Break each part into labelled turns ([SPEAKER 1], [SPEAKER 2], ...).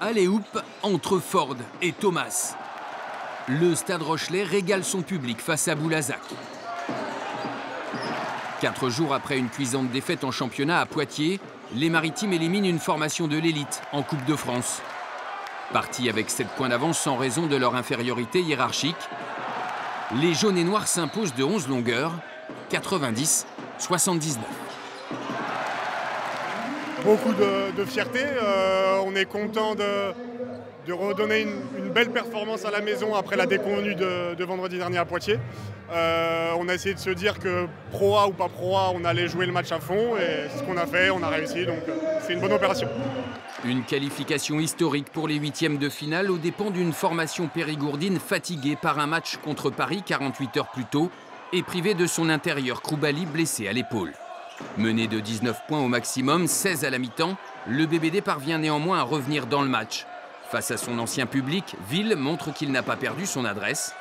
[SPEAKER 1] Allez-houp entre Ford et Thomas. Le Stade Rochelais régale son public face à Boulazac. 4 jours après une cuisante défaite en championnat à Poitiers, les Maritimes éliminent une formation de l'élite en Coupe de France. Partis avec 7 points d'avance sans raison de leur infériorité hiérarchique, les jaunes et noirs s'imposent de 11 longueurs, 90-79.
[SPEAKER 2] Beaucoup de fierté, on est content de redonner une belle performance à la maison après la déconvenue de vendredi dernier à Poitiers. On a essayé de se dire que Pro A ou pas Pro A, on allait jouer le match à fond et c'est ce qu'on a fait, on a réussi, donc c'est une bonne opération.
[SPEAKER 1] Une qualification historique pour les 8e de finale aux dépens d'une formation périgourdine fatiguée par un match contre Paris 48 heures plus tôt et privée de son intérieur Kroulibaly blessé à l'épaule. Mené de 19 points au maximum, 16 à la mi-temps, le BBD parvient néanmoins à revenir dans le match. Face à son ancien public, Ville montre qu'il n'a pas perdu son adresse.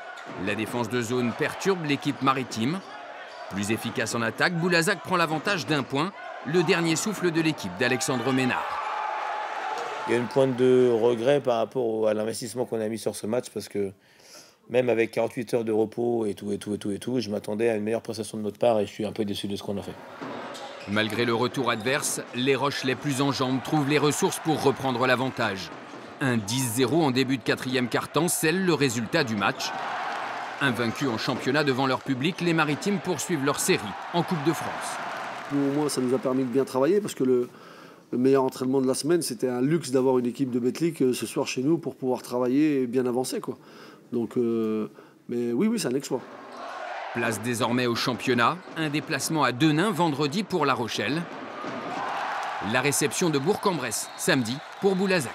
[SPEAKER 1] La défense de zone perturbe l'équipe maritime. Plus efficace en attaque, Boulazac prend l'avantage d'1 point, le dernier souffle de l'équipe d'Alexandre Ménard.
[SPEAKER 3] Il y a une pointe de regret par rapport à l'investissement qu'on a mis sur ce match parce que même avec 48 heures de repos et tout, je m'attendais à une meilleure prestation de notre part et je suis un peu déçu de ce qu'on a fait.
[SPEAKER 1] Malgré le retour adverse, les Rochelais plus en jambes trouvent les ressources pour reprendre l'avantage. Un 10-0 en début de 4e quart-temps scelle le résultat du match. Invaincus en championnat devant leur public, les Maritimes poursuivent leur série en Coupe de France.
[SPEAKER 4] Nous, au moins, ça nous a permis de bien travailler parce que le meilleur entraînement de la semaine, c'était un luxe d'avoir une équipe de Betclic ce soir chez nous pour pouvoir travailler et bien avancer, quoi. Donc, mais oui, c'est un exploit.
[SPEAKER 1] Place désormais au championnat, un déplacement à Denain vendredi pour La Rochelle. La réception de Bourg-en-Bresse samedi pour Boulazac.